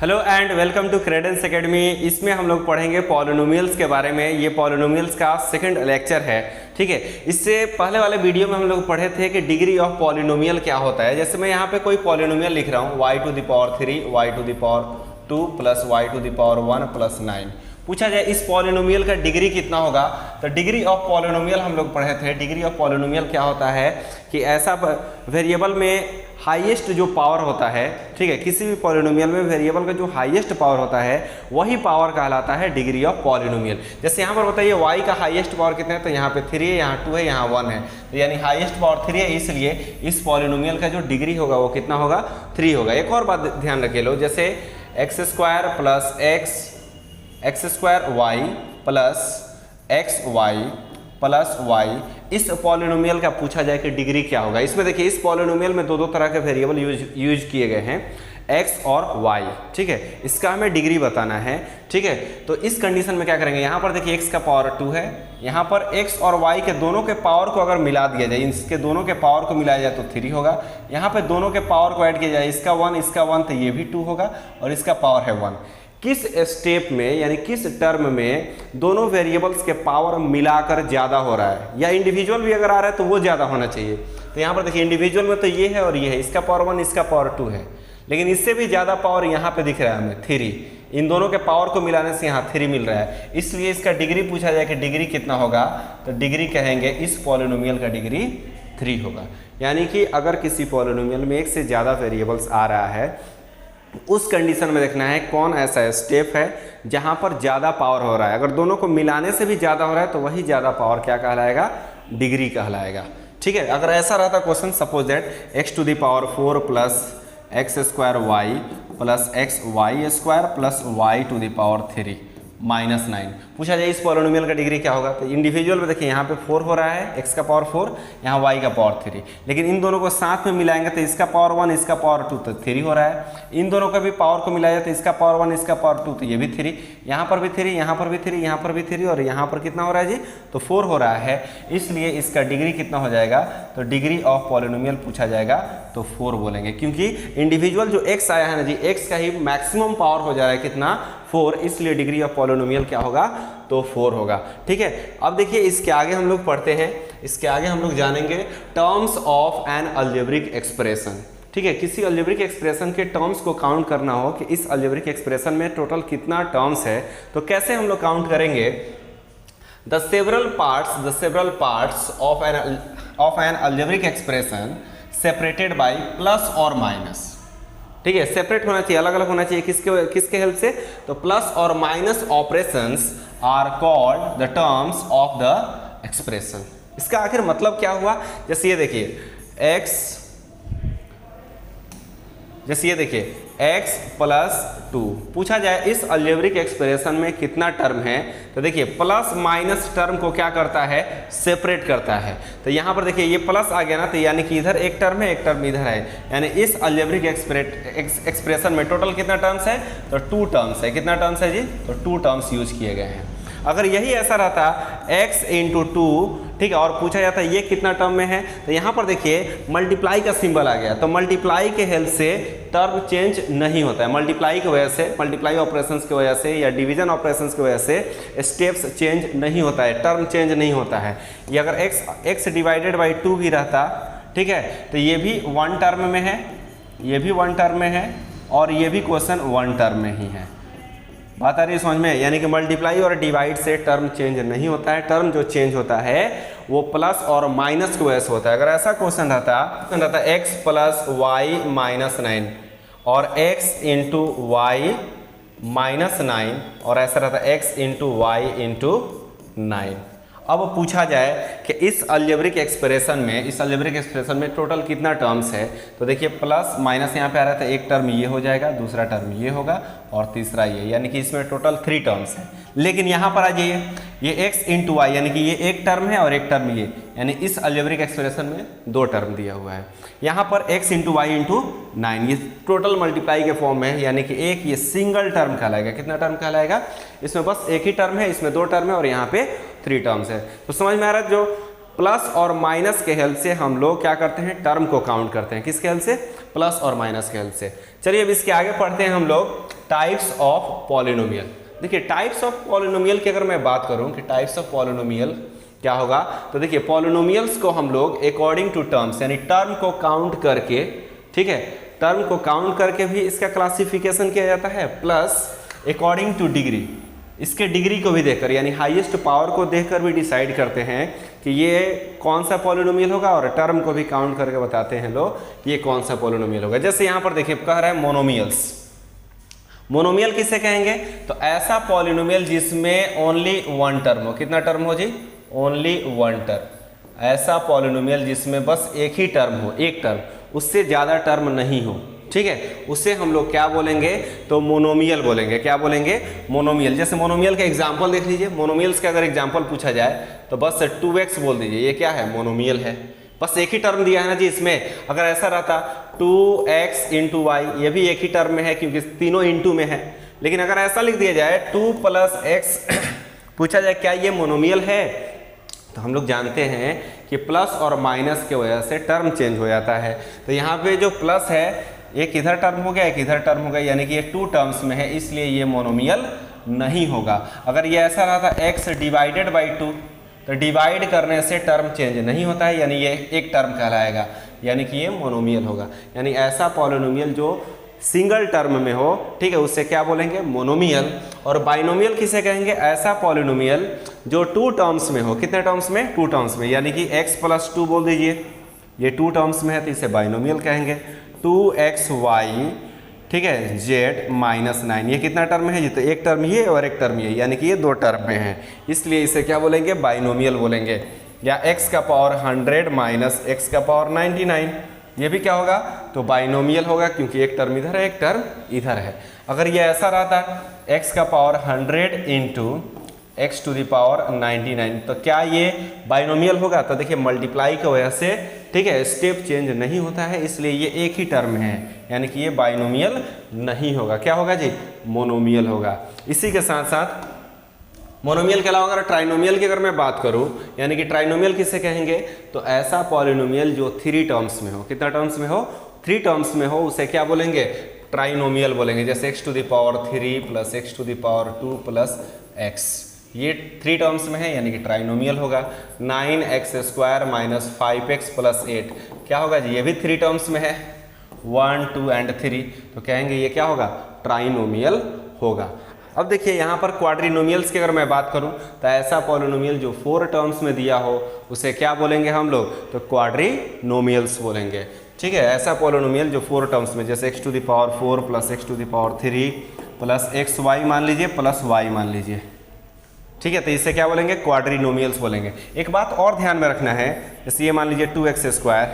Hello and welcome to Credence Academy. इसमें हम लोग पढ़ेंगे पॉलिनोमियल्स के बारे में। ये पॉलिनोमियल्स का सेकंड लेक्चर है, ठीक है। इससे पहले वाले वीडियो में हम लोग पढ़े थे कि डिग्री ऑफ पॉलिनोमियल क्या होता है। जैसे मैं यहाँ पे कोई पॉलिनोमियल लिख रहा हूँ y⁻3 y⁻2 plus y⁻1 plus 9। पूछा जाए इस पॉलिनोमियल का डिग्री कितना होगा, तो डिग्री ऑफ पॉलिनोमियल हम लोग पढ़े थे। डिग्री ऑफ पॉलिनोमियल क्या होता है कि ऐसा वेरिएबल में हाईएस्ट जो पावर होता है, ठीक है, किसी भी पॉलिनोमियल में वेरिएबल का जो हाईएस्ट पावर होता है वही पावर कहलाता है डिग्री ऑफ पॉलिनोमियल। जैसे यहाँ पर बताइए y का हाईएस्ट पावर कितना है, तो यहाँ पे 3 है, यहाँ 2 है, यहाँ 1 है, तो यानी हाईएस्ट पावर 3 है, इसलिए इस पॉलिनोमियल का जो डिग्री होगा वो कितना होगा, 3 होगा। एक और बात ध्यान रखिए लो, जैसे x² plus x² y plus xy plus y, इस पॉलिनोमियल का पूछा जाए कि डिग्री क्या होगा। इसमें देखिए इस पॉलिनोमियल में दो तरह के वेरिएबल यूज किए गए हैं, x और y, ठीक है। इसका हमें डिग्री बताना है, ठीक है। तो इस कंडीशन में क्या करेंगे, यहाँ पर देखिए x का पावर 2 है, यहाँ पर x और y के दोनों के पावर को अगर मिला दिया जाए, इसके दोनों के पावर को मिलाया जाए तो 3 होगा। यहाँ पे दोनों के पावर को ऐड किया जाए, इसका 1 तो ये भी 2 होगा और इसका पावर है 1। किस स्टेप में यानी किस टर्म में दोनों वेरिएबल्स के पावर मिलाकर ज़्यादा हो रहा है, या इंडिविजुअल भी अगर आ रहा है तो वो ज़्यादा होना चाहिए। तो यहाँ पर देखिए इंडिविजुअल में तो ये है और ये है, इसका पावर 1 इसका पावर 2 है, लेकिन इससे भी ज़्यादा पावर यहाँ पे दिख रहा है हमें 3। इन दोनों के पावर को मिलाने से यहाँ 3 मिल रहा है, इसलिए इसका डिग्री पूछा जाए कि डिग्री कितना होगा, तो डिग्री कहेंगे इस पॉलिनोमियल का डिग्री 3 होगा। यानी कि अगर किसी पॉलिनोमियल में एक से ज़्यादा वेरिएबल्स आ रहा है, उस कंडीशन में देखना है कौन ऐसा स्टेप है जहां पर ज़्यादा पावर हो रहा है। अगर दोनों को मिलाने से भी ज़्यादा हो रहा है तो वही ज़्यादा पावर क्या कहलाएगा, डिग्री कहलाएगा, ठीक है। अगर ऐसा रहता question, suppose that x⁴ plus x² plus xy² plus y⁻3 -9, पूछा जाए इस पॉलिनोमियल का डिग्री क्या होगा, तो इंडिविजुअल में देखिए यहाँ पे 4 हो रहा है, x का पावर 4, यहाँ y का पावर 3, लेकिन इन दोनों को साथ में मिलाएंगे तो इसका पावर 1 इसका पावर 2 तो 3 हो रहा है। इन दोनों का भी पावर को मिलाया जाए तो इसका पावर 1 इसका पावर 2 तो ये भी 3, यहाँ पर भी 3, यहाँ पर भी 3, यहाँ पर भी 3 और यहाँ पर कितना हो रहा है जी, तो 4 हो रहा है। इसलिए इसका डिग्री कितना हो जाएगा, तो डिग्री ऑफ पॉलिनोमियल पूछा जाएगा तो 4 बोलेंगे, क्योंकि इंडिविजुअल जो x आया है ना जी, x का ही मैक्सिमम पावर हो जा रहा है कितना, 4, इसलिए डिग्री ऑफ पॉलिनोमियल क्या होगा, तो 4 होगा, ठीक है। अब देखिए इसके आगे हम लोग पढ़ते हैं, इसके आगे हम लोग जानेंगे terms of N algebraic expression, ठीक है। किसी अलजेब्रिक एक्सप्रेशन के टर्म्स को काउंट करना हो कि इस अलजेब्रिक एक्सप्रेशन में टोटल कितना टर्म्स है, तो कैसे हम लोग काउंट करेंगे। The several parts of N algebraic expression separated by plus और माइनस, ठीक है। सेपरेट होना चाहिए, अलग अलग होना चाहिए, किसके हेल्प से, तो प्लस और minus operations are called the terms of the expression. इसका आखिर मतलब क्या हुआ, जैसे ये देखिए x प्लस 2, पूछा जाए इस अलजेब्रिक एक्सप्रेशन में कितना टर्म है, तो देखिए प्लस माइनस टर्म को क्या करता है, सेपरेट करता है। तो यहाँ पर देखिए ये प्लस आ गया ना, तो यानी कि इधर एक टर्म है, एक टर्म इधर है, यानी इस अलजेब्रिक एक्सप्रेशन में टोटल कितना टर्म्स है, तो 2 टर्म्स है। कितना टर्म्स है जी, तो 2 टर्म्स यूज किए गए हैं। अगर यही ऐसा रहता x × 2, ठीक है, और पूछा जाता है ये कितना टर्म में है, तो यहाँ पर देखिए मल्टीप्लाई का सिंबल आ गया, तो मल्टीप्लाई के हेल्प से टर्म चेंज नहीं होता है। मल्टीप्लाई की वजह से, मल्टीप्लाई ऑपरेशंस की वजह से या डिवीजन ऑपरेशंस की वजह से स्टेप्स चेंज नहीं होता है, टर्म चेंज नहीं होता है। ये अगर x/2 भी रहता, ठीक है, तो ये भी 1 टर्म में है, ये भी 1 टर्म में है, और ये भी क्वेश्चन 1 टर्म में ही है। बात आ रही है समझ में, यानी कि मल्टीप्लाई और डिवाइड से टर्म चेंज नहीं होता है। टर्म जो चेंज होता है वो प्लस और माइनस की वजह से होता है। अगर ऐसा क्वेश्चन रहता x प्लस y माइनस 9 और x × y माइनस 9, और ऐसा रहता x × y × 9। अब पूछा जाए कि इस अलजेब्रिक एक्सप्रेशन में टोटल कितना टर्म्स है, तो देखिए प्लस माइनस यहाँ पे आ रहा था, एक टर्म ये हो जाएगा, दूसरा टर्म ये होगा और तीसरा ये, यानी कि इसमें टोटल 3 टर्म्स है। लेकिन यहाँ पर आ जाइए, ये x × y यानी कि ये एक टर्म है और एक टर्म ये, यानी इस अलजेब्रिक एक्सप्रेशन में 2 टर्म दिया हुआ है। यहाँ पर x × y × 9 ये टोटल मल्टीप्लाई के फॉर्म में है, यानी कि एक ये सिंगल टर्म कहलाएगा। कितना टर्म कहलाएगा, इसमें बस एक ही टर्म है, इसमें 2 टर्म है और यहाँ पे 3 टर्म्स है। तो समझ में आ रहा है, जो प्लस और माइनस के हेल्प से हम लोग क्या करते हैं, टर्म को काउंट करते हैं। किसके हेल्प से, प्लस और माइनस के हेल्प से। चलिए अब इसके आगे पढ़ते हैं हम लोग टाइप्स ऑफ पॉलिनोमियल। देखिए टाइप्स ऑफ पॉलिनोमियल की अगर मैं बात करूं कि टाइप्स ऑफ पॉलिनोमियल क्या होगा, तो देखिए पॉलिनोमियल्स को हम लोग अकॉर्डिंग टू टर्म्स यानी टर्म को काउंट करके, ठीक है, टर्म को काउंट करके भी इसका क्लासिफिकेशन किया जाता है, प्लस अकॉर्डिंग टू डिग्री, इसके डिग्री को भी देखकर यानी हाईएस्ट पावर को देखकर भी डिसाइड करते हैं कि ये कौन सा पॉलिनोमियल होगा, और टर्म को भी काउंट करके बताते हैं लोग ये कौन सा पॉलिनोमियल होगा। जैसे यहाँ पर देखिए कह रहा है मोनोमियल्स। मोनोमियल किसे कहेंगे, तो ऐसा पॉलिनोमियल जिसमें ओनली वन टर्म हो। कितना टर्म हो जी, ओनली वन टर्म। ऐसा पॉलिनोमियल जिसमें बस एक ही टर्म हो, एक टर्म, उससे ज़्यादा टर्म नहीं हो, ठीक है, उसे हम लोग क्या बोलेंगे, तो मोनोमियल बोलेंगे। क्या बोलेंगे, मोनोमियल। जैसे मोनोमियल का एग्जांपल देख लीजिए, मोनोमियल्स का अगर एग्जांपल पूछा जाए तो बस 2x बोल दीजिए, ये क्या है, मोनोमियल है, बस एक ही टर्म दिया है ना जी इसमें। अगर ऐसा रहता 2x इंटू वाई, ये भी एक ही टर्म में है क्योंकि तीनों इंटू में है। लेकिन अगर ऐसा लिख दिया जाए 2 + x पूछा जाए क्या ये मोनोमियल है, तो हम लोग जानते हैं कि प्लस और माइनस के वजह से टर्म चेंज हो जाता है। तो यहाँ पे जो प्लस है एक इधर टर्म हो गया, एक इधर टर्म हो गया, यानी कि ये 2 टर्म्स में है, इसलिए ये मोनोमियल नहीं होगा। अगर ये ऐसा रहा था x डिवाइडेड बाई 2, तो डिवाइड करने से टर्म चेंज नहीं होता है, यानी ये एक टर्म कहलाएगा, यानी कि ये मोनोमियल होगा। यानी ऐसा पॉलिनोमियल जो सिंगल टर्म में हो, ठीक है, उससे क्या बोलेंगे, मोनोमियल। और बाइनोमियल किसे कहेंगे, ऐसा पॉलिनोमियल जो 2 टर्म्स में हो। कितने टर्म्स में, 2 टर्म्स में, यानी कि x + 2 बोल दीजिए, ये 2 टर्म्स में है तो इसे बाइनोमियल कहेंगे। 2xy, ठीक है, z - 9, ये कितना टर्म है जी, तो एक टर्म ये और एक टर्म ये, यानी कि ये 2 टर्म में है, इसलिए इसे क्या बोलेंगे, बाइनोमियल बोलेंगे। या x का पावर 100 - x का पावर 99, ये भी क्या होगा, तो बाइनोमियल होगा, क्योंकि एक टर्म इधर है एक टर्म इधर है। अगर ये ऐसा रहता x का power 100 into x to the power 99, तो क्या ये बाइनोमियल होगा, तो देखिए मल्टीप्लाई की वजह से, ठीक है, स्टेप चेंज नहीं होता है, इसलिए ये एक ही टर्म है, यानी कि ये बाइनोमियल नहीं होगा। क्या होगा जी, मोनोमियल होगा। इसी के साथ साथ मोनोमियल के अलावा अगर ट्राइनोमियल की अगर मैं बात करूं, यानी कि ट्राइनोमियल किसे कहेंगे, तो ऐसा पॉलिनोमियल जो 3 टर्म्स में हो। कितना टर्म्स में हो, 3 टर्म्स में हो, उसे क्या बोलेंगे, ट्राइनोमियल बोलेंगे। जैसे x to the power 3 + x to the power 2 + x, ये 3 टर्म्स में है, यानी कि ट्राइनोमियल होगा। 9x² - 5x + 8 क्या होगा जी, ये भी 3 टर्म्स में है, 1 2 और 3, तो कहेंगे ये क्या होगा, ट्राइनोमियल होगा। अब देखिए यहाँ पर क्वाड्रिनोमियल्स की अगर मैं बात करूँ, तो ऐसा पॉलिनोमियल जो 4 टर्म्स में दिया हो उसे क्या बोलेंगे हम लोग, तो क्वाड्रिनोमियल्स बोलेंगे, ठीक है। ऐसा पॉलिनोमियल जो 4 टर्म्स में, जैसे x to the power 4 + x to the power 3 + xy मान लीजिए प्लस y मान लीजिए, ठीक है, तो इसे क्या बोलेंगे, क्वाड्रिनोमियल्स बोलेंगे। एक बात और ध्यान में रखना है, जैसे ये मान लीजिए 2x²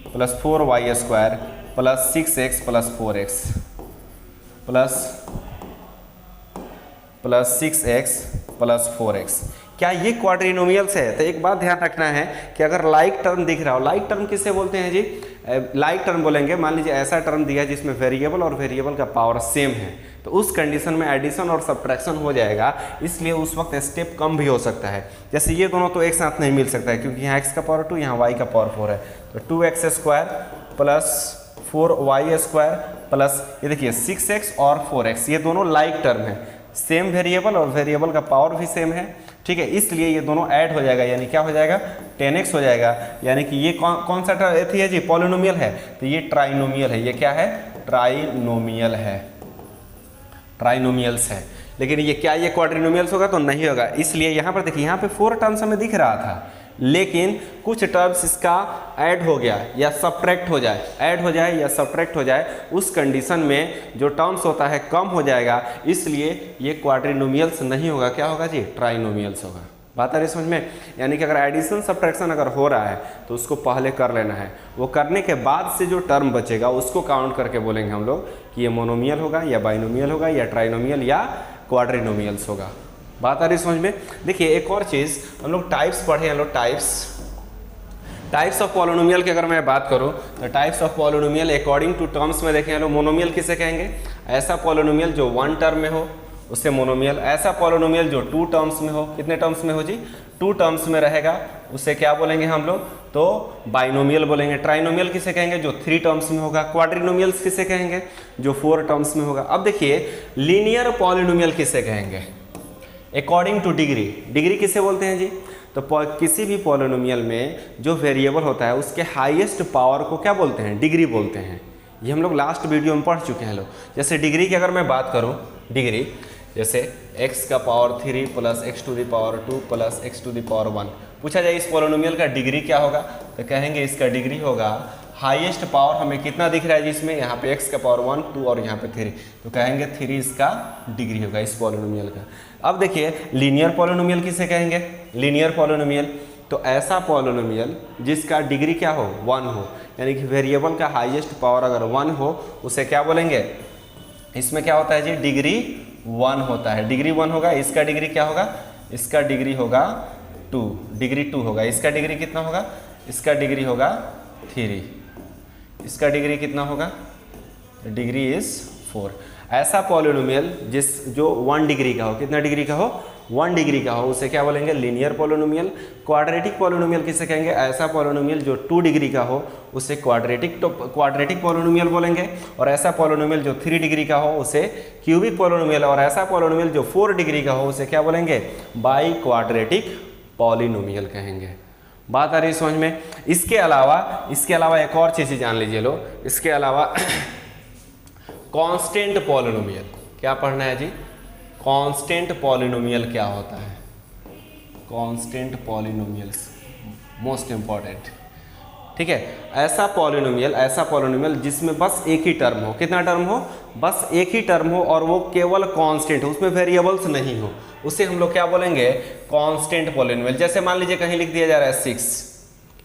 + 4y² + 6x + 4x + 6x + 4x, क्या ये क्वाड्रिनोमियल्स है। तो एक बात ध्यान रखना है कि अगर लाइक टर्म दिख रहा हो, लाइक टर्म किसे बोलते हैं जी, लाइक टर्म बोलेंगे। मान लीजिए ऐसा टर्म दिया है जिसमें वेरिएबल और वेरिएबल का पावर सेम है, तो उस कंडीशन में एडिशन और सब्ट्रैक्शन हो जाएगा, इसलिए उस वक्त स्टेप कम भी हो सकता है। जैसे ये दोनों तो एक साथ नहीं मिल सकता है, क्योंकि यहाँ x का पावर 2, यहाँ y का पावर 4 है, तो 2x² + 4y² प्लस ये देखिए 6x और 4x, ये दोनों लाइक टर्म है, सेम वेरिएबल और वेरिएबल का पावर भी सेम है, ठीक है, इसलिए ये दोनों ऐड हो जाएगा, यानी क्या हो जाएगा, 10x हो जाएगा। यानी कि ये कौन सा है जी, पॉलिनोमियल है, तो ये ट्राइनोमियल है। ये क्या है, ट्राइनोमियल है, ट्राइनोमियल्स है। लेकिन ये क्या ये क्वाड्रिनोमियल्स होगा, तो नहीं होगा। इसलिए यहाँ पर देखिए, यहाँ पे 4 टर्म्स हमें दिख रहा था, लेकिन कुछ टर्म्स इसका ऐड हो गया या सब्ट्रैक्ट हो जाए, ऐड हो जाए या सब्ट्रैक्ट हो जाए, उस कंडीशन में जो टर्म्स होता है कम हो जाएगा, इसलिए ये क्वाड्रिनोमियल्स नहीं होगा। क्या होगा जी, ट्राइनोमियल्स होगा। बात आ रही समझ में। यानी कि अगर एडिशन सब्ट्रैक्शन अगर हो रहा है तो उसको पहले कर लेना है, वो करने के बाद से जो टर्म बचेगा उसको काउंट करके बोलेंगे हम लोग कि ये मोनोमियल होगा या बाइनोमियल होगा या ट्राइनोमियल या क्वाड्रिनोमियल्स होगा। बात आ रही समझ में। देखिए एक और चीज़, हम लोग टाइप्स पढ़े, हम लोग टाइप्स ऑफ पॉलिनोमियल की अगर मैं बात करूं तो types of polynomial according to terms में देखें हम लोग। मोनोमियल किसे कहेंगे, ऐसा पॉलिनोमियल जो 1 टर्म में हो उससे मोनोमियल। ऐसा पॉलिनोमियल जो 2 टर्म्स में हो, कितने टर्म्स में हो जी, 2 टर्म्स में रहेगा, उसे क्या बोलेंगे हम लोग, तो बाइनोमियल बोलेंगे। ट्राइनोमियल किसे कहेंगे? जो 3 टर्म्स में होगा। क्वाड्रिनोमियल्स किसे कहेंगे? जो 4 टर्म्स में होगा। अब देखिए लीनियर पॉलिनोमियल किसे कहेंगे? According two degree. डिग्री किसे बोलते हैं जी? तो किसी भी पॉलिनोमियल में जो वेरिएबल होता है उसके हाईएस्ट पावर को क्या बोलते हैं? डिग्री बोलते हैं। ये हम लोग लास्ट वीडियो में पढ़ चुके हैं लोग। जैसे डिग्री की अगर मैं बात करूं, डिग्री जैसे x का power 3 plus x to the power 2 plus x to the power 1 पूछा जाए इस पॉलिनोमियल का डिग्री क्या होगा? तो कहेंगे इसका डिग्री होगा हाईएस्ट पावर हमें कितना दिख रहा है जिसमें? यहाँ पे x का पावर 1 2 और यहाँ पे 3, तो कहेंगे 3 इसका डिग्री होगा इस पॉलिनोमियल का। अब देखिए लीनियर पॉलिनोमियल किसे कहेंगे? लीनियर पॉलिनोमियल तो ऐसा पॉलिनोमियल जिसका डिग्री क्या हो? 1 हो, यानी कि वेरिएबल का हाईएस्ट पावर अगर 1 हो उसे क्या बोलेंगे? इसमें क्या होता है जी? डिग्री 1 होता है। डिग्री 1 होगा। इसका डिग्री क्या होगा? इसका डिग्री होगा 2, डिग्री 2 होगा। इसका डिग्री कितना होगा? इसका डिग्री होगा 3। इसका डिग्री कितना होगा? Degree is 4। ऐसा पॉलिनोमियल जो 1 डिग्री का हो, कितना डिग्री का हो? 1 डिग्री का हो, उसे क्या बोलेंगे? Linear polynomial. क्वाड्रेटिक पॉलिनोमियल किसे कहेंगे? ऐसा पॉलिनोमियल जो 2 डिग्री का हो उसे क्वाड्रेटिक पॉलिनोमियल बोलेंगे। और ऐसा पॉलिनोमियल जो 3 डिग्री का हो उसे क्यूबिक पॉलिनोमियल। और ऐसा पॉलिनोमियल जो 4 डिग्री का हो उसे क्या बोलेंगे? बाई क्वाड्रेटिक पॉलिनोमियल कहेंगे। बात आ रही है समझ में? इसके अलावा एक और चीज़ जान लीजिए लोग। इसके अलावा कांस्टेंट पॉलिनोमियल क्या पढ़ना है जी? कांस्टेंट पॉलिनोमियल क्या होता है? Constant polynomials most important. ठीक है, ऐसा पॉलिनोमियल जिसमें बस एक ही टर्म हो। कितना टर्म हो? बस एक ही टर्म हो और वो केवल कांस्टेंट हो, उसमें वेरिएबल्स नहीं हो, उसे हम लोग क्या बोलेंगे? Constant polynomial. जैसे मान लीजिए कहीं लिख दिया जा रहा है 6,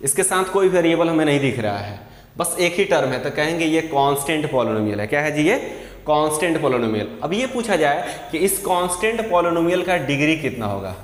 इसके साथ कोई वेरिएबल हमें नहीं दिख रहा है, बस एक ही टर्म है, तो कहेंगे ये कांस्टेंट पॉलिनोमियल है। क्या है जी? ये कांस्टेंट पॉलिनोमियल। अब ये पूछा जाए कि इस कांस्टेंट पॉलिनोमियल का डिग्री कितना होगा?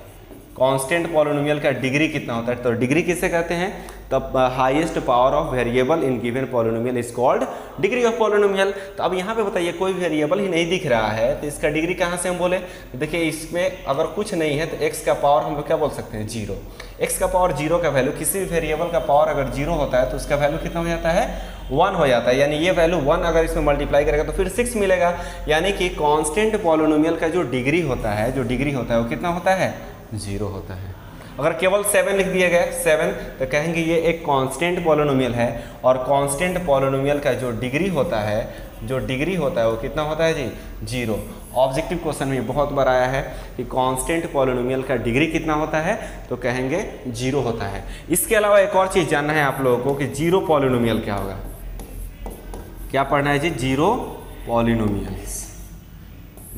कांस्टेंट पॉलिनोमियल का डिग्री कितना होता है? तो डिग्री किसे कहते हैं? तब highest power of variable in given polynomial is called degree of polynomial. तो अब यहाँ पे बताइए कोई वेरिएबल ही नहीं दिख रहा है तो इसका डिग्री कहाँ से हम बोले? तो देखिए इसमें अगर कुछ नहीं है तो x का पावर हम लोग क्या बोल सकते हैं? 0। x का पावर 0 का वैल्यू, किसी भी वेरिएबल का पावर अगर 0 होता है तो उसका वैल्यू कितना हो जाता है? 1 हो जाता है। यानी ये वैल्यू 1 अगर इसमें मल्टीप्लाई करेगा तो फिर 6 मिलेगा। यानी कि कांस्टेंट पॉलिनोमियल का जो डिग्री होता है वो कितना होता है? 0 होता है। अगर केवल 7 लिख दिया गया 7 तो कहेंगे ये एक कांस्टेंट पॉलिनोमियल है। और कांस्टेंट पॉलिनोमियल का जो डिग्री होता है वो कितना होता है जी? 0। ऑब्जेक्टिव क्वेश्चन में बहुत बार आया है कि कांस्टेंट पॉलिनोमियल का डिग्री कितना होता है? तो कहेंगे 0 होता है। इसके अलावा एक और चीज़ जानना है आप लोगों को कि जीरो पॉलिनोमियल क्या होगा? क्या पढ़ना है जी? Zero polynomials.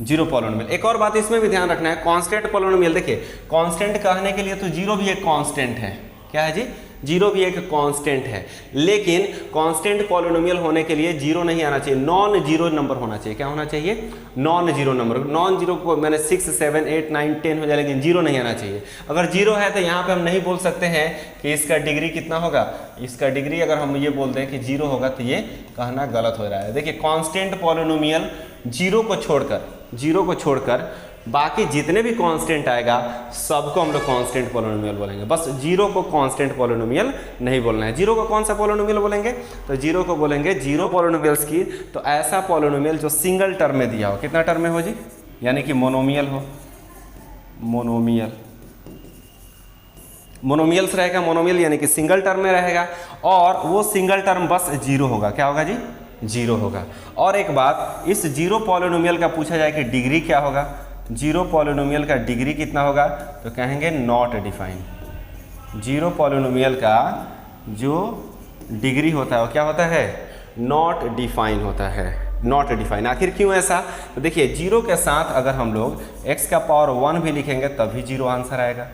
Zero polynomial. एक और बात इसमें भी ध्यान रखना है, कांस्टेंट पॉलिनोमियल। देखिए कांस्टेंट कहने के लिए तो जीरो भी एक कांस्टेंट है। क्या है जी? जीरो भी एक कांस्टेंट है, लेकिन कांस्टेंट पॉलिनोमियल होने के लिए जीरो नहीं आना चाहिए, नॉन जीरो नंबर होना चाहिए। क्या होना चाहिए? Non zero number. Non zero को मैंने 6 7 8 9 10 हो जाए, लेकिन जीरो नहीं आना चाहिए। अगर जीरो है तो यहाँ पे हम नहीं बोल सकते हैं कि इसका डिग्री कितना होगा। इसका डिग्री अगर हम ये बोल दें कि जीरो होगा तो ये कहना गलत हो रहा है। देखिए कांस्टेंट पॉलिनोमियल जीरो को छोड़कर बाकी जितने भी कांस्टेंट आएगा सबको हम लोग कांस्टेंट पॉलिनोमियल बोलेंगे। बस जीरो को कांस्टेंट पॉलिनोमियल नहीं बोलना है। जीरो को कौन सा पॉलिनोमियल बोलेंगे? तो जीरो को बोलेंगे जीरो पॉलिनोमियल्स की तो ऐसा पॉलिनोमियल जो सिंगल टर्म में दिया हो। कितना टर्म में हो जी? यानी कि मोनोमियल हो। मोनोमियल्स रहेगा। मोनोमियल यानी कि सिंगल टर्म में रहेगा और वो सिंगल टर्म बस जीरो होगा। क्या होगा जी? जीरो होगा। और एक बात, इस जीरो पॉलिनोमियल का पूछा जाए कि डिग्री क्या होगा? जीरो पॉलिनोमियल का डिग्री कितना होगा? तो कहेंगे नॉट डिफाइन। जीरो पॉलिनोमियल का जो डिग्री होता है वो क्या होता है? नॉट डिफाइन होता है। Not define. आखिर क्यों ऐसा? तो देखिए जीरो के साथ अगर हम लोग x का पावर 1 भी लिखेंगे तब भी जीरो आंसर आएगा।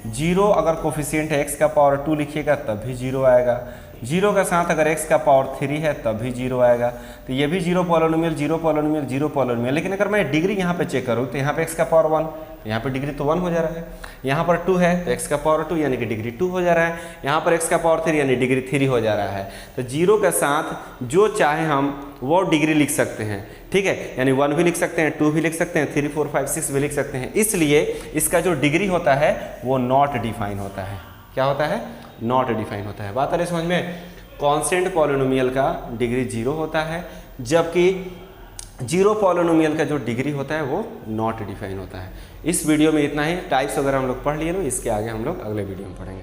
जीरो अगर कोफिशिएंट है x का पावर 2 लिखिएगा तब भी जीरो आएगा। जीरो के साथ अगर x का पावर 3 है तब भी जीरो आएगा। तो ये भी जीरो पॉलिनोमियल। लेकिन अगर मैं डिग्री यहाँ पे चेक करूँ तो यहाँ पे x का पावर 1, यहाँ पे डिग्री तो 1 हो जा रहा है। यहाँ पर 2 है तो x का पावर 2 यानी कि डिग्री 2 हो जा रहा है। यहाँ पर x का पावर 3 यानी डिग्री 3 हो जा रहा है। तो जीरो के साथ जो चाहे हम वो डिग्री लिख सकते हैं। ठीक है, यानी 1 भी लिख सकते हैं, 2 भी लिख सकते हैं, 3 4 5 6 भी लिख सकते हैं। इसलिए इसका जो डिग्री होता है वो नॉट डिफाइन होता है। क्या होता है? नॉट डिफाइन होता है। बात आ रही समझ में। कांस्टेंट पॉलिनोमियल का डिग्री 0 होता है, जबकि जीरो पॉलिनोमियल का जो डिग्री होता है वो नॉट डिफाइन होता है। इस वीडियो में इतना ही। टाइप्स वगैरह हम लोग पढ़ लिए ना, इसके आगे हम लोग अगले वीडियो में पढ़ेंगे।